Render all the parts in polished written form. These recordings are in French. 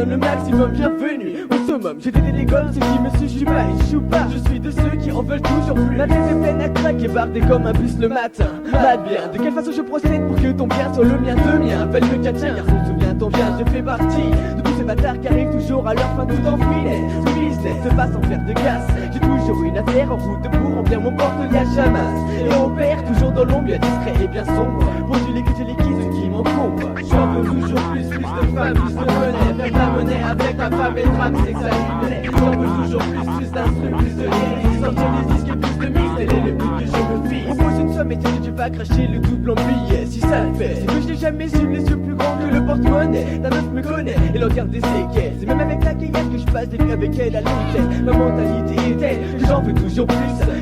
donne le maximum, bienvenue au summum. J'ai des délégoles, ceux qui me suivent, je suis pas, je joue pas. Je suis de ceux qui en veulent toujours plus. La tête est pleine à craquer, bardée comme un bus le matin. Mad bien, de quelle façon je procède pour que ton bien soit le mien, de mien. Appelle le tiens, garçon, souviens-toi bien, je fais partie de tous ces bâtards qui arrivent toujours à leur fin tout en filet. Ce business se passe en fer de casse. J'ai toujours une affaire en route pour remplir mon porte-liage à masse. Et on perd toujours dans l'ombre, bien discret et bien sombre. Pour du liquide, j'ai liquide, ce qui m'encombre. J'en veux toujours plus de femmes, plus de monnaie. Faire de la monnaie avec ma femme et le drame, c'est que ça lui plaît. J'en veux toujours plus d'instruments, plus de lyrics. Sortir des disques et plus de mix, tel est le but que je me fixe. Propose une somme et tu vas cracher le double en billets. Si ça le fait, c'est que je n'ai jamais su les yeux plus grands que le porte-monnaie. Ta meuf me connaît et l'on garde des séquelles. C'est même avec la gaillette que je passe des nuits avec elle à l'hôtel. Ma mentalité est telle que j'en veux toujours plus.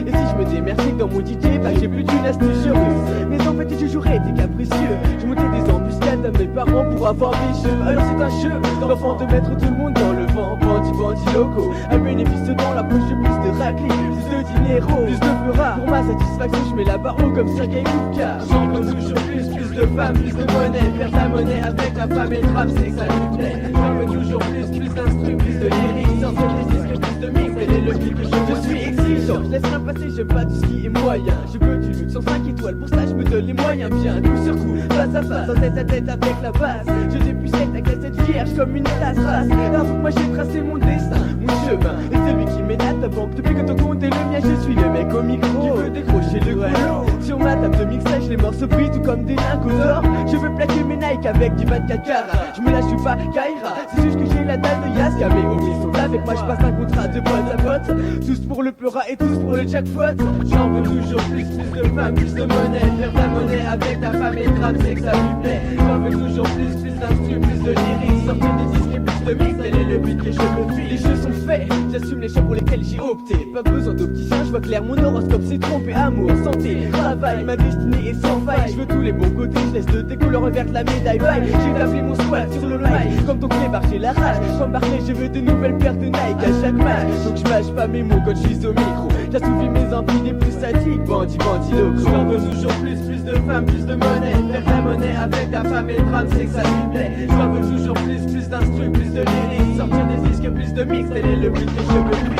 Et si je me démerde, c'est que dans mon DJ, bah j'ai plus d'une astuce russe. Mais en fait, j'ai toujours été capricieux. Je montais des embuscades à mes parents pour avoir des jeux. Alors c'est un jeu d'enfant de mettre tout le monde dans le vent. Bandit locaux, un bénéfice dans la poche, plus de raclés, plus de dinero, plus de fera. Pour ma satisfaction, je mets la barre haut comme Sergei Koupka. J'en veux toujours plus de femmes, plus de monnaie. Faire de la monnaie avec la femme et le rap, c'est que ça lui plaît. J'en veux toujours plus d'instruments, plus de lyrics. Sortir des disques, plus de mix, tel est le beat que je suis exigeant. Je laisse rien passer, je bats tout ce qui est moyen. Je veux du luxe sans 5 étoiles, pour ça je me donne les moyens. Bien, coup sur coup, face à face, en tête à tête avec la base. Je dépucelle ta cassette vierge comme une tasse race. Alors moi j'ai tracé mon destin, mon chemin. Et celui qui m'énate ta banque, depuis que ton compte est le mien, je suis le mec au micro qui veut décrocher le boulot. Sur ma table de mixage, les morceaux brillent tout comme des lingots d'or. Je veux plaquer mes Nike avec du 24 carats. Je me lâche pas, Kaira. C'est juste que j'ai la dalle de Yaska. Mais oublie sont là avec moi, je passe un contrat de pote à pote. Tous pour le pleura et tous pour le jackpot. J'en veux toujours plus de femmes, plus de monnaie. Faire de la monnaie avec ta femme et le drame, c'est que ça lui plaît. J'en veux toujours plus d'instruments, plus de lyrics. Sortir des disques et plus de mix, tel est le but que je me fuis. Les jeux sont faits, j'assume les choix pour lesquels j'ai opté. Pas besoin d'opticien, je vois clair, mon horoscope s'est trompé. Amour, santé, travail, ma destinée est sans faille. Je veux tous les bons côtés, je laisse de déco le revers de la médaille. Bye, j'ai établi mon squat sur le mic. Comme ton clébard, j'ai la rage. Comme Barclay, je veux de nouvelles paires de Nike à chaque match. Donc je mâche pas mes mots quand je suis au micro. J'assouvis mes envies les plus sadiques. Bandit locaux. J'en veux toujours plus de femmes, plus de monnaie. Faire de la monnaie avec ta femme et le drame, c'est que ça lui plaît. J'en veux toujours plus d'instruments, plus de lyrics. Sortir des disques, plus de mix, tel est le but que je me fuis.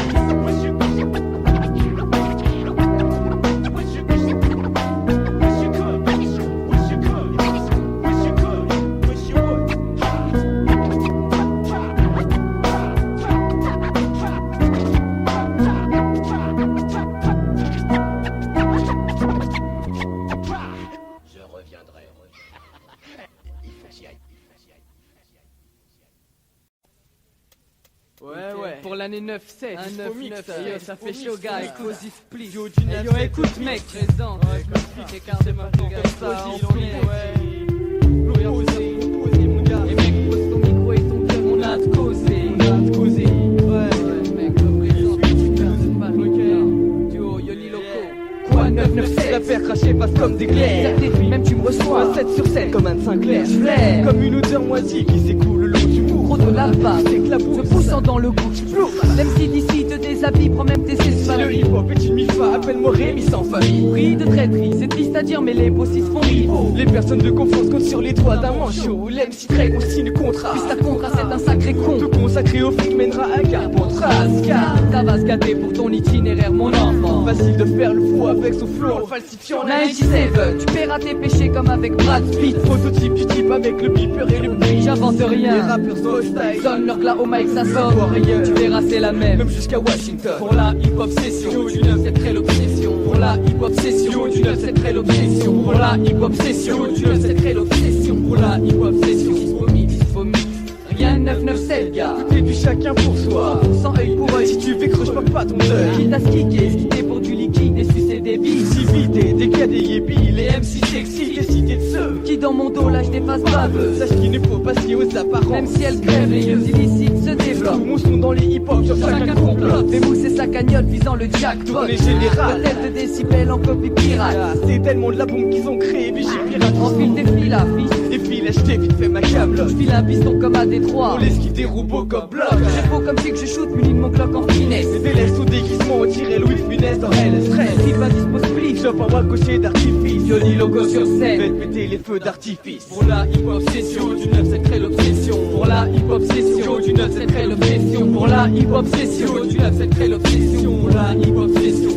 Pour l'année 9-7, un 9-9, ça fait chaud gars, explosif pli. Yo écoute mec, présent, t'es carré maintenant comme ça, mon gars. Et mec, pose ton micro et ton cœur, on a de causer, ouais, mec, représente, pas le duo, Yoli Loco. Quoi, 9-9-7, la faire cracher passe comme des glaires. Même tu me reçois, 7 sur 7 comme un Sinclair. Flair, comme une odeur moisie qui s'écoule le long du mou. gros de lava, s'éclabousse, se poussant dans le goût. Même si d'ici te déshabille, prends même tes Si le hip-hop est une mi-fa, appelle-moi Rémi sans famille. Pris de traîtrise, c'est triste à dire mais les bossis font rivaux. Les personnes de confiance comptent sur les doigts d'un manchot. L'MC Trey on signe contrat. Puis ta contrat c'est un sacré con. Te consacrer au flic mènera à Carpentras. Car ta base gâtée pour ton itinéraire mon enfant. Facile de faire le fou avec son flow en falsifiant la 97, tu paieras tes péchés comme avec Brad Pitt. Prototype du type avec le beeper et le beat. J'invente rien, les rappeurs so style. Donne leur glas au mic ça sonne. Tu verras c'est la même, même jusqu'à Washington. Pour la hip-hop session, du 9 c'est très l'obsession. Pour la hip-hop session, du 9 c'est très l'obsession. Pour la hip-hop session, du 9 c'est très l'obsession. Pour la hip-hop session, dysphonie. Rien 997 gars. Et puis chacun pour soi. Sans œil pour œil. Si tu vécroches pas ton deuil. Quitte à skiquer pour du liquide et sucer des billes. Civilité, des cas des yébis. Les MC sexy, décidés de ceux qui dans mon dos lâchent des faces baveuses. Sache qu'il ne faut pas se fier aux apparences. Même si elles crèvent, les yeux illicites se développent. Mon son dans les hip-hop, sur chacun complote. Des mousses et sa cagnotte visant le jackpot. Tournée générale. Peut-être de décibels en copie pirate. C'est tellement de la bombe qu'ils ont créé, mais j'ai pirate. Enfile des fils à fils. Des fils achetés, vite fait ma câble. Je file un piston comme à Détroit. On l'esquive des Robocop bloc. J'ai faux comme si que je shoot, muni de mon clock en finesse. Les délaisse au déguisement, on tirait Louis Funès dans elle stress. Si pas dispo split, j'offre un cocher d'artifice. Yoli Loco sur scène. Faites péter les feux d'artifice. Pour la hip-hop session, du 9 c'est très l'obsession. Pour la hip-hop session, du 9 neuf c'est très l'obsession. Pour la hip-hop session du 9 c'est très l'obsession. Pour la hip-hop session.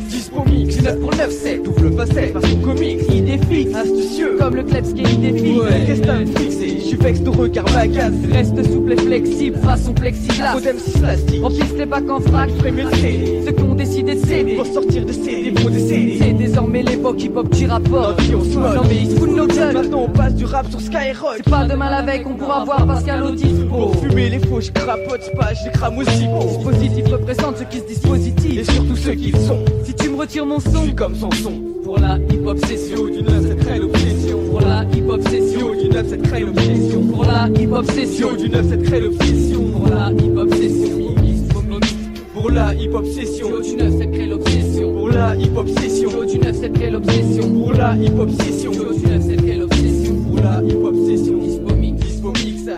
Dispomix, du 9 pour 9-7, double facette, façon comique, idée fixe, astucieux, comme le Klebs qui est idée fixe. Ouais. Question fixé, je suis vexe, ton regard m'agace. Reste souple et flexible, façon plexiglas. Modem 6 plastique, remplisse les bacs en frac, prémédité. Ceux qui ont décidé de céder, pour sortir de CD, pour décéder. C'est désormais l'époque hip-hop qui rapporte. On se moque, non mais ils se foutent nos gueules. Maintenant on passe du rap sur Skyrock. C'est pas demain la veille qu'on pourra voir Pascal Autisme. Pour fumer les faux, je crapote, pas, je les crame aussi. Dispositif représente ceux qui se dispositifs et surtout ceux qui le sont. Si tu me retires mon son, je suis comme son son. Pour la hip-hop session du 9 c'est très l'obsession. Pour la hip-hop session du 9 c'est très l'obsession. Pour la hip-hop session du 9 c'est très l'obsession. Pour la hip-hop session. Pour la hip-hop session du 9 c'est très l'obsession. Pour la hip-hop session du 9 c'est très l'obsession. Pour la hip-hop session du 9 c'est très l'obsession. Pour la hip-hop session. Dispomix ça.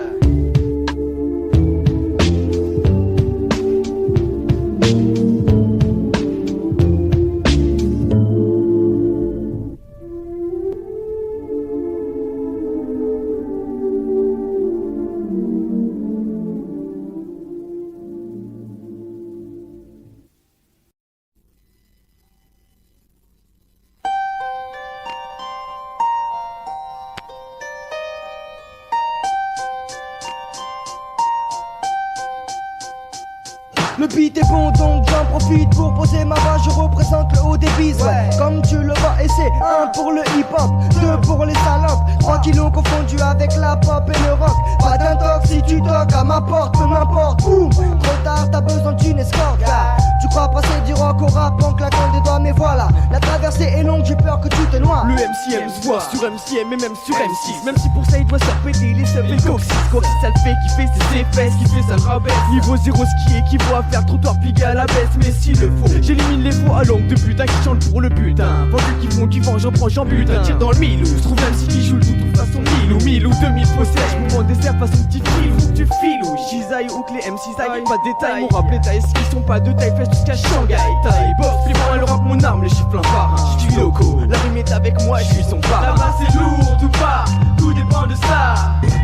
Le beat est bon donc j'en profite pour poser ma voix, je représente le haut des bises, ouais. Comme tu le vois et c'est 1 pour le hip-hop, 2 pour les salopes, 3 kilos confondus avec la pop et le rock. Pas d'intox si tu toques à ma porte, peu m'importe, boum. Trop tard t'as besoin d'une escorte, car tu crois passer du rock au rap en claquant des doigts, mais voilà, la traversée est longue, j'ai peur que tu te noies. Le MCM se voit sur MCM et même sur M6. Même si pour ça il doit se faire péter les seufs et le coccyx. Coccyx ça le fait kiffer ses fesses, kiffer ça le rabaisse. Niveau 0 ce qui équivaut à faire trottoir plié à la baisse. Mais s'il le faut, j'élimine les faux à langue de putain qui chantent pour le butin. Vendus qui font, j'en prends, j'en bute. Un tir dans le mille, je trouve même si qui joue le tout de façon 1000 ou 2000 possèches. Mouvement dessert façon petit fil, faut que tu files. Ou Shizaï ou que les MC zaï, pas de détails. Mon rap les tailles qui sont pas de taille, flash jusqu'à Shanghai. Taille, bof, flippant le rap mon arme, les chiffres un par un. Je suis loco, la rime est avec moi, je suis son parrain. Là-bas c'est lourd ou pas, tout dépend de ça.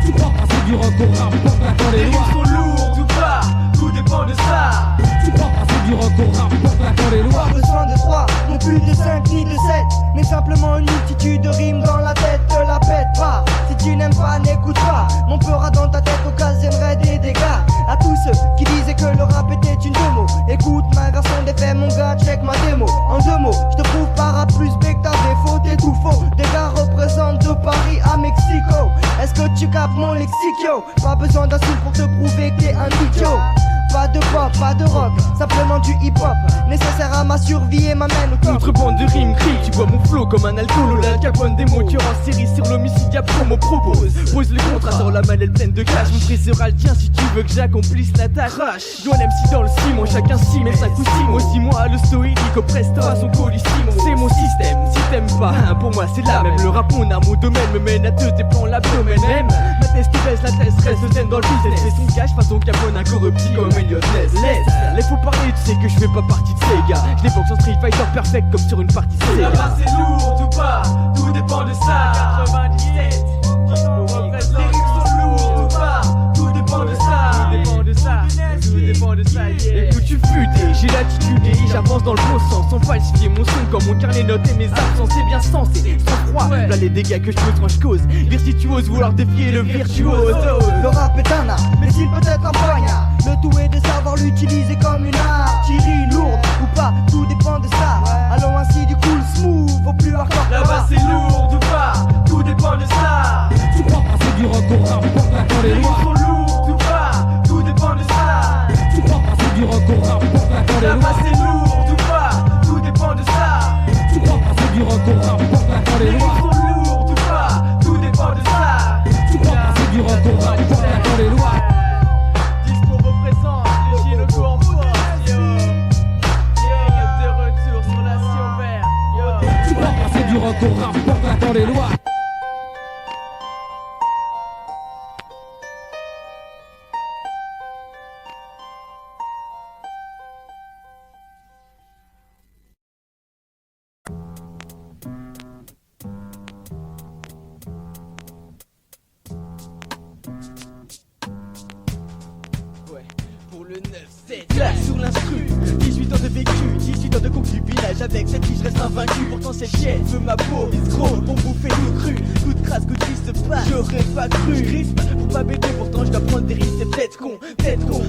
Tu crois passer du rock au rap, porte la dans Les les rimes lois. sont lourdes ou pas, tout dépend de ça. Tu crois passer du rock au rap, porte la dans les lois. Pas besoin de 3, non plus de 5 ni de 7, mais simplement une multitude de rimes dans la tête, te la pète pas. Si tu n'aimes pas, n'écoute pas, mon peur dans ta tête occasionnerait des dégâts. À tous ceux qui disaient que le rap était une démo, écoute ma version des faits mon gars, check ma démo. En 2 mots, je te prouve par A plus B que t'avais faux, t'es tout faux. Des gars représentent de Paris à Mexico. Est-ce que tu captes mon lexicyo? Pas besoin d'insultes pour te prouver que t'es un idiot. Pas de pop, pas de rock, simplement du hip-hop, nécessaire à ma survie et m'amène au top. Contrebande de rimes crie, tu vois mon flow comme un alcool. La Capone des mots tueurs en série sur l'homicide, y'a promo propose. Pose le contrat dans la manette pleine de cash. Mon prix sera le tien si tu veux que j'accomplisse la tâche. Yo un MC dans le ciment, chacun 6 mais 5 ou 6 mots. 6 mois le stoïque au presto à son colissimo. C'est mon système, si t'aimes pas, hein, pour moi c'est la même. Le rap mon art, mon domaine me mène à te déplans l'abdomen. Même ma tête baisse, la tête reste zen dans le business. Fais son cash façon Capone incorruptible comme Laisse, faut parler, tu sais que je fais pas partie de ces gars. Je l'évoque sur Street Fighter perfect comme sur une partie de Sega. Là-bas c'est lourd ou pas, tout dépend de ça. 97, les rimes sont lourdes ou pas, tout dépend de ça. Tout dépend de ça, yeah. Écoute tu futé, j'ai l'attitude et j'avance dans le bon sens. Sans falsifier mon son comme mon carnet note et mes absences. C'est bien sensé, sans froid, là les dégâts que je me tranche cause. Dire si tu oses vouloir défier le virtuose. Le rap est un art, mais il peut être un poignard. Le tout est de savoir l'utiliser comme une artillerie lourde ou pas, tout dépend de ça. Allons ainsi du cool smooth au plus hardcore. Là-bas c'est lourd ou pas, tout dépend de ça. Tu crois passer du rock au rap, porte la dans les Les rimes lois. sont lourdes ou pas, tout dépend de ça. Tu crois passer du rock au rap, porte la dans les Là-bas lois. c'est lourd ou pas, tout dépend de ça. Tu crois passer du rock au rap, porte la dans les Les rimes lois. sont lourdes ou pas, tout dépend de ça. Tu crois passer du rock au rap, porte la dans les vécu 18 ans de concubinage avec cette fille je reste invaincu. Pourtant cette chienne veut ma peau, escroc pour bouffer tout cru. Coup de crasse, coup de triste pas, j'aurais pas cru. Je crispe pour pas bêter, pourtant je dois prendre des risques. C'est peut-être con,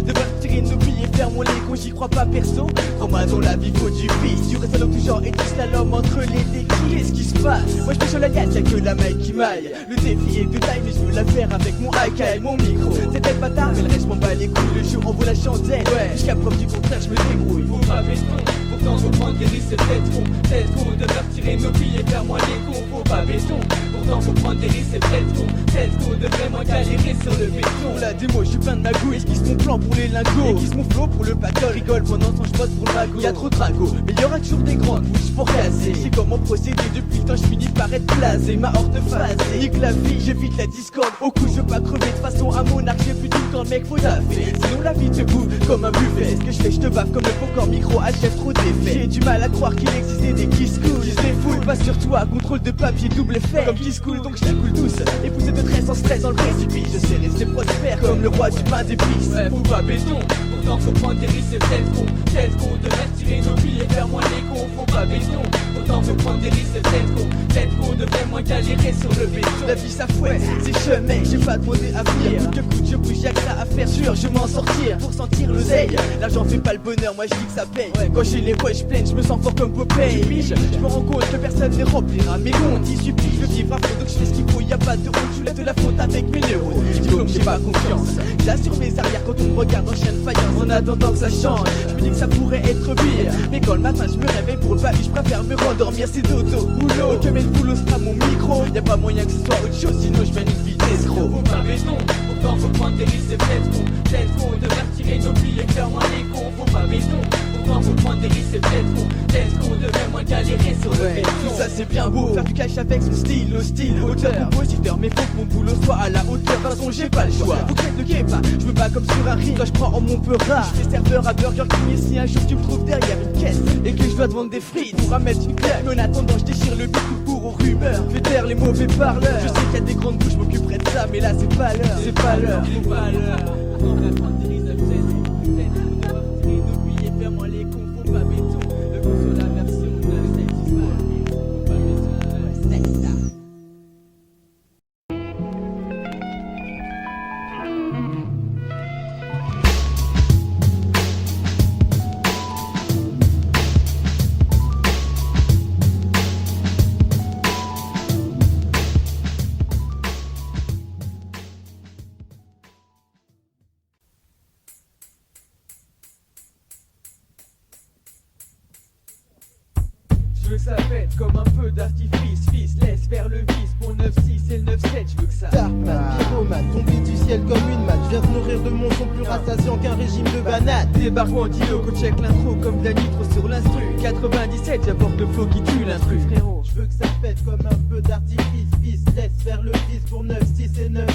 devoir tirer nos billes et faire mon léco, j'y crois pas perso. Crois-moi dans la vie faut du vice, du reste tout genre et tout slalom entre les déquilles. Qu'est-ce qui se passe? Moi je pêche sur la gâte, y'a que la maille qui maille. Le défi est de taille mais je veux la faire avec mon AK et mon micro. C'était bâtard mais le reste m'en bat les couilles. Le jeu envoie la chandelle, jusqu'à preuve du contraire je me débrouille. Faut pas béton, pourtant faut prendre des risques, c'est peut-être con de faire tirer nos billes et faire moins les cons. Faut pas béton, pourtant faut prendre des risques, c'est peut-être con de vraiment galérer sur le béton. Pour la démo, je suis plein de magouilles. Esquisse mon plan pour les lingots, esquisse mon flow pour le pactole. Rigole pendant ce temps je bosse pour le magot. Y'a trop de ragots, mais y'aura toujours des grandes bouches pour casser. C'est comment procéder depuis le temps, je finis par être blasé. Ma horde phasée, nique la vie, j'évite la discorde. Au coup je veux pas crever, de façon à mon arc j'ai plus d'une corde, mec faut taffer. Sinon la vie te bouffe comme un buffet. Ce que je fais, je te baffe comme le popcorn micro achève trop d'effets. J'ai du mal à croire qu'il existait des kiss cool. Je les foule, pas sur toi, contrôle de papier, double effet. Comme kiss cool, donc je la coule douce. Et pousser de trait sans stress dans le précipice. Je sais rester prospère comme le roi du pain d'épices. Ouais, faut pas béton, pourtant faut prendre des risques, c'est peut-être con de faire tirer nos billes et faire moins les cons. Faut pas béton, pourtant faut prendre des risques, c'est peut-être con de vraiment galérer sur le béton. La vie ça fouette, c'est chemin, j'ai pas demandé à venir. Coûte que coûte, je bouge, y'a que ça à faire, sûr, je m'en sortir. Pour sentir l'oseille, l'argent fait pas le bonheur, moi je dis que ça paye. Quand j'ai les poches pleines, je me sens fort comme Popeye. Je me rends compte que personne ne remplira mes comptes. Il suffit de vivre à fond, donc je fais ce qu'il faut, y'a pas de honte. Je lève de la faute avec mes neurones. Je dis comme j'ai pas confiance. J'assure mes arrières quand on me regarde en chien de faïence. En attendant que ça change, je me dis que ça pourrait être pire. Mais quand le matin je me réveille pour le baby, je préfère me rendormir, c'est dodo. Boulot, que mes boulot sera mon micro. Y'a pas moyen que ce soit autre chose, sinon je mène une vie d'escroc. Faut pas béton, pourtant faut prendre des risques, c'est peut-être con de faire tirer nos billes et faire moins les cons. Faut pas béton, pourtant faut prendre des risques, c'est peut-être con de vraiment galérer sur le béton. Tout ça c'est bien beau, faire du cash avec ce style, auteur, compositeur, mais faut que mon boulot soit à la hauteur. De toute façon j'ai pas le choix, faut que le guépa, je me bats comme sur un ring, quand je prends en mon peu rare. Je fais serveur à Burger King et si un jour tu me trouves derrière une caisse et que je dois te vendre des frites pour mettre une claque. Mais en attendant je déchire le beat pour aux rumeurs, je vais taire les mauvais parleurs. Je sais qu'il y a des grandes bouches, je m'occuperai de ça, mais là c'est pas l'heure, c'est pas l'heure. C'est pas l'heure. On va prendre des risques, peut-être qu'on doit tirer nos billes et faire moins les cons. Faut pas béton, le coup sur la version de Satisfy. Faut pas béton, c'est ça. Je veux que ça pète comme un feu d'artifice. Fils, laisse faire le vice pour 9-6 et le 9-7. Je veux que ça. Darkman, pyromane, tombé du ciel comme une mat. Je viens te nourrir de mon son plus rassasiant qu'un régime de banane. Débarque en dilo, qu'on check l'intro comme de la nitro sur l'instru. 97, j'apporte le flow qui tue l'instru. Frérot, Je veux que ça pète comme un feu d'artifice. Fils, laisse faire le vice pour 9-6 et 9-7.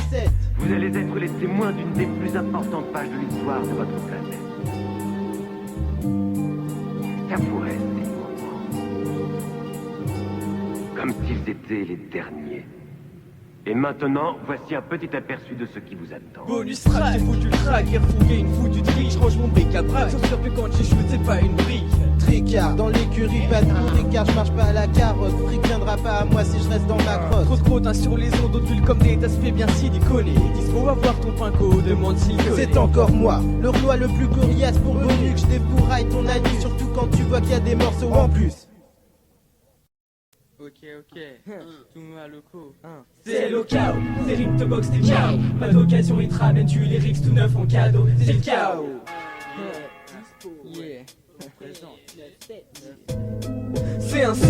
Vous allez être les témoins d'une des plus importantes pages de l'histoire de votre planète. Ça pourrait être des moments comme s'ils étaient les derniers. Et maintenant, voici un petit aperçu de ce qui vous attend. bonus track, j'ai foutu le track, j'ai refourgué une fout du tri. Je range mon bric-à-brac, sauf sûr que quand j'ai shoot, c'est pas une brique. Tricard, dans l'écurie, pas de bourrique car je marche pas à la carotte. Fric viendra pas à moi si je reste dans ma crotte. Trop de crottes, hein, sur les ondes, d'huile comme des aspects bien siliconés. Dispo, avoir ton pinko, demande s'il connaît. C'est encore moi, le roi le plus coriace pour Bonux. Je défouraille ton anus, surtout quand tu vois qu'il y a des morceaux en plus. Ok, tout mal loco. C'est le chaos, c'est Rip the Box, t'es chaos. Pas d'occasion, il te ramène du lyrics tout neuf en cadeau. C'est le chaos. Yeah. C'est un 6,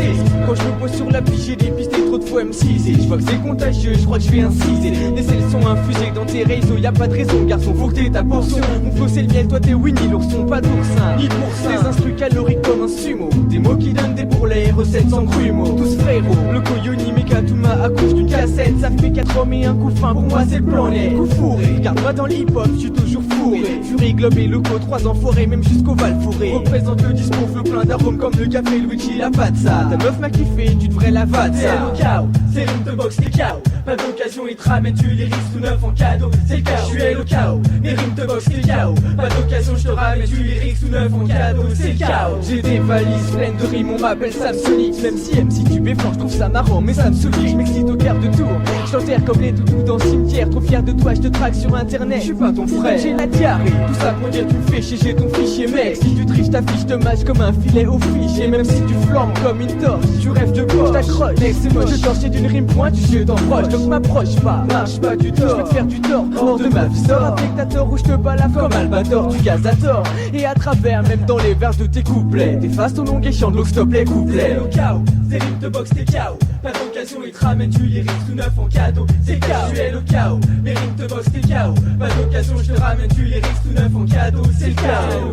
quand je me pose sur la piste, j'ai dépisté trop de fois M6 et je vois que c'est contagieux, je crois que je vais inciser. Laissez le son infusé dans tes réseaux, y a pas de raison, garçon, faut que t'aies ta portion. Mon flow c'est le miel, toi t'es Winnie l'ourson, pas d'oursin, ni d'oursin. Des instrus caloriques comme un sumo, des mots qui donnent des bourrelets, recettes sans grumeaux. Tous frérots, le Koyoni, Mekatuma accouche d'une cassette. Ça fait 4 hommes et un coup fin, pour moi c'est le plan net. Coup fourré, regarde-moi dans l'hip-hop, je suis toujours fourré. Furie, globe et loco, 3 enfoirés, même jusqu'au Val fourré. Représente le discours, flot plein d'arômes comme le café Luigi, la pâte ça. Ta meuf m'a kiffé, tu devrais la vat ça. C'est le chaos, c'est Rip the Box, t'es chaos. Pas d'occasion, il te ramène du lyrics tout neuf en cadeau. C'est le chaos, je suis le chaos. Mais Rip the Box, t'es chaos. Pas d'occasion, je te ramène du lyrics tout neuf en cadeau, c'est le chaos. J'ai des valises pleines de rimes, on m'appelle Samsonix. Même si tu béflanc, je trouve ça marrant, mais ça me saoule. Je m'excite au quart de tour, j'enterre comme les toutous dans le cimetière. Trop fier de toi, je te traque sur internet. Je suis pas ton frère, j'ai la diarrhée. Tout ça pour dire tu me fais chier, j'ai ton fichier mec. Si tu triches ta fiche, te mâche comme un filet au fichier. Même si tu flambes comme une torche, tu rêves de quoi, je t'accroche, mec c'est moche. Je torche d'une rime pointue, je t'emproche. Donc m'approche pas, marche pas du tort. Je vais te faire du tort, hors de ma vie. Sors avec ta tort où je te balave comme Albator. Tu gazes à tort, et à travers, même dans les vers de tes couplets. T'effaces ton long et chante l'eau, s'il te plaît, couplet. C'est le chaos, c'est rimes de boxe, t'es chaos. Pas d'occasion, il te ramène du lyrics tout neuf en cadeau. C'est chaos, tu es le chaos. Mes rimes te boxe, t'es chaos. Pas d'occasion, je te ramène du lyrics tout neuf en cadeau. C'est le chaos,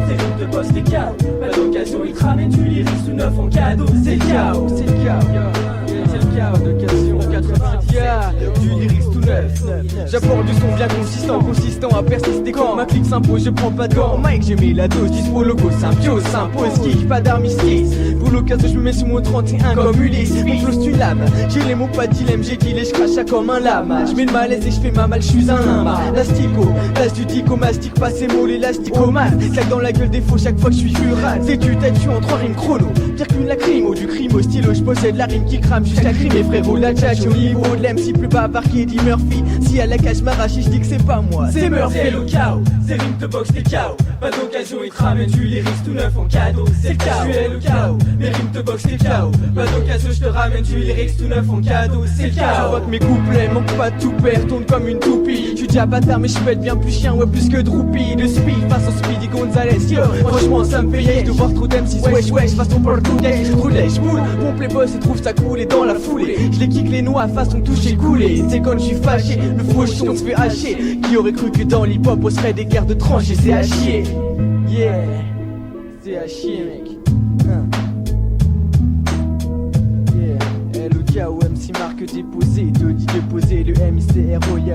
c'est rimes de boxe, t'es chaos. Pas d'occasion, il te ramène du lyrics tout neuf en cadeau. C'est le chaos, c'est le chaos. C'est le chaos d'occasion 90, du lyrics tout neuf. J'apporte du son bien consistant à persister. Quand ma clique s'impose, je prends pas de gants. Mike, j'ai mis la dose, dispo logo, symbiose, s'impose, kick, pas d'armistice. Pour l'occasion, je me mets sur mon 31 comme Ulysse. Mon flow, c'est une lame. J'ai les mots, pas de dilemme, j'ai dit les je crache ça comme un lama. Je mets le malaise et je fais ma mal, je suis un lama. L'astico, l'as du dico, mastique, pas ces mots, l'élasticomane. Claque dans la gueule des faux chaque fois que je suis jurade. C'est tu t'as-tu en 3 rimes chrono. Pire qu'une lacrymo, du crime au stylo, je possède la rime qui crame jusqu'à crime. Mes frérots, la tchatch au niveau de l'MC plus bavard qu'Eddie Murphy. Si à la cage m'arrache, je dis que c'est pas moi, c'est Murphy. C'est le chaos, c'est rimes de boxe, t'es chaos. Pas d'occasion, il te ramène du lyrics tout neuf en cadeau. C'est le chaos, tu es le chaos. Mes rimes de boxe, t'es chaos. Pas d'occasion, je te ramène du lyrics tout neuf en cadeau. C'est le chaos. Tu vois que mes couplets manquent pas de tout père, tourne comme une toupie. Je suis déjà bâtard, mais je peux être bien plus chien, ouais, plus que Droopy. De speed face au Speedy Gonzalez, yo. Franchement, ça me paye de voir trop d'M6, wesh, façon portugais. Roulais, j'boule, pompe les boss et trouve ça coulé dans la foulée. Je les kick les noix façon toucher coulé. C'est quand je suis fâché, le fauchon se fait hacher. Qui aurait cru que dans l'hip-hop on serait des guerres de tranchées, c'est à chier. Yeah, c'est à chier mec. Yeah, LOK ou MC marque déposé, Tony déposé, le MICR Roya.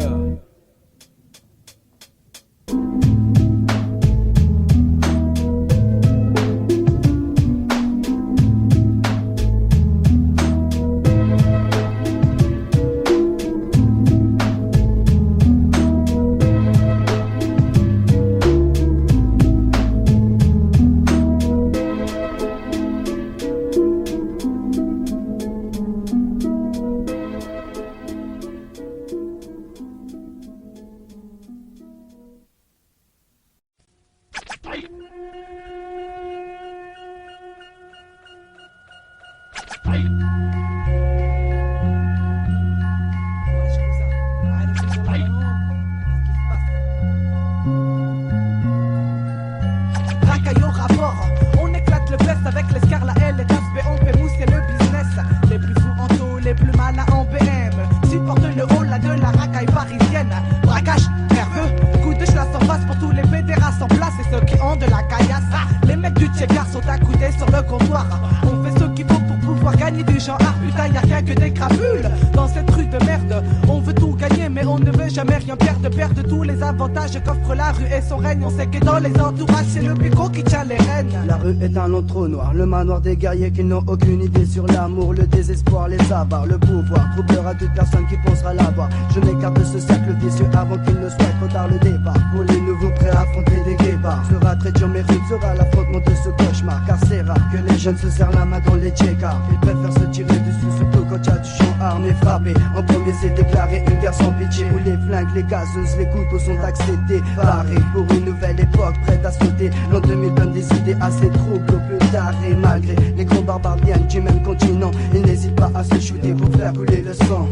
Qu'offre la rue et son règne, on sait que dans les entourages c'est le bico qui tient les rênes. La rue est un long trou noir, le manoir des guerriers qui n'ont aucune idée sur l'amour, le désespoir, les avares, le pouvoir troublera toute personne qui pensera l'avoir. Je m'écarte de ce cercle vicieux avant qu'il ne soit trop tard le départ. Pour les nouveaux prêts à affronter des guépards, sera très dur mais rude sera l'affrontement de ce cauchemar. Car c'est rare que les jeunes se serrent la main dans les tchécars. Ils préfèrent se tirer dessus, surtout quand y'a du champ armé frappé. En premier c'est déclaré une guerre sans pitié, où les flingues, les gazeuses, les couteaux sont accédés. Paré pour une nouvelle époque prête à sauter. L'an 2000 donne des idées assez troubles au plus tard. Et malgré les grands barbares viennent du même continent, ils n'hésitent pas à se shooter pour faire couler le sang.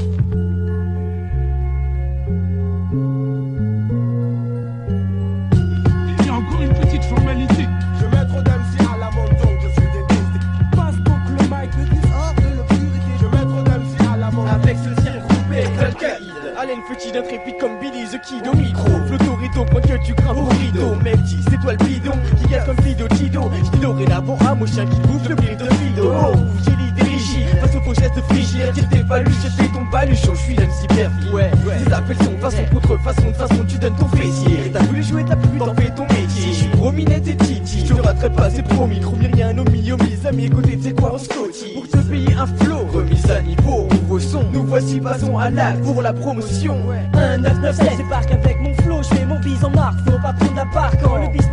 Il y a encore une petite formalité. Je mets trop d'MC à la montre donc je suis détesté. Passe donc le mic, le disque hors de l'obscurité. Je mets trop d'MC à la montre. Avec ce cirque groupé, Al-Qaïd. Haleine fétide intrépide comme Billy the Kid au micro. Flottorito, point que tu crains au rideau. Mec, c'est toi le bidon qui gâte comme Fido Tido. J't'ai dorénavant à mon chien qui bouffe le blé de Fido. Oh, j'ai l'idée rigide, face au faux geste frigide. J'étais paluche, j'étais ton baluchon, j'suis l'MC perfide. Ouais, ces appels sont façon contre façon, tu donnes ton fessier. T'as voulu jouer ta pute, t'en fais ton métier. J'suis prominette et titi, j'te raterai pas, c'est promis. Promis rien au milieu, mes amis, écoutez, c'est quoi on scotty. Pour te payer un flow, remise à niveau, nouveau son. Nous voici, passons à l'acte pour la promotion. 1997 débarque avec mon flow, je fais mon bise en marque, faut pas prendre la barre quand le bis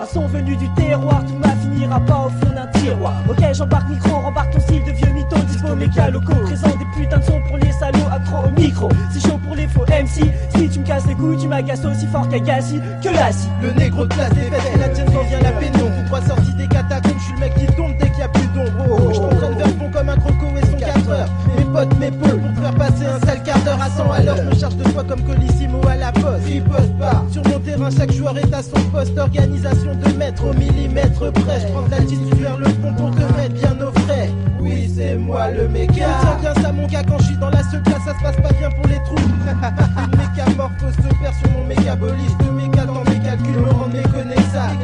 Un son venu du terroir, tout ma finira pas au fond d'un tiroir. Ok, j'embarque micro, rembarque ton style de vieux mytho, dispo méca locaux. Présent des putains de sons pour les salauds, accro au micro. C'est chaud pour les faux MC. Si tu me casses les couilles, tu m'agaces aussi fort qu'Agassi, que Lassie. Le négro de classe des fêtes, la tienne quand vient la pénombre. Tout droit sorti des catacombes, je suis le mec qui tombe dès qu'il y a plus d'ombre. Oh, oh, je t'entraîne vers le fond comme un croco et son 4 heures. Mes potes m'épaulent pour te faire passer un sale quart d'heure à 100 à l'heure. Je me charge de toi comme Colissimo à la poste. Riposte pas. Sur mon terrain, chaque joueur est à son poste. Organisation de mètre au millimètre près. Je prends de l'altitude vers le fond pour te mettre bien au frais. Oui, c'est moi le méca. Tiens bien ça mon gars, quand je suis dans la seule classe, ça se passe pas bien pour les trous. Une mécamorphose se perd sur mon mégabolisme. Le méca dans mes calculs me rend méconnaissable.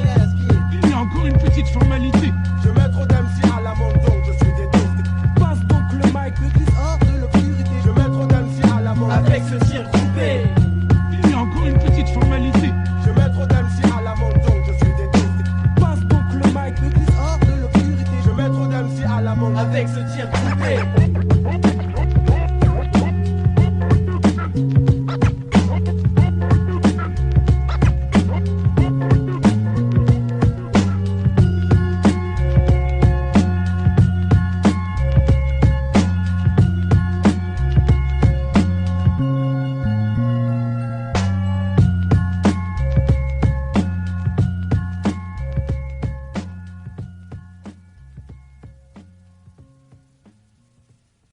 Il y a encore une petite formalité. Je mets trop d'MC à la monde donc je suis détesté. Passe donc le mic, le disque hors de l'obscurité. Je mets trop d'MC à la monde. Avec ce tir groupé.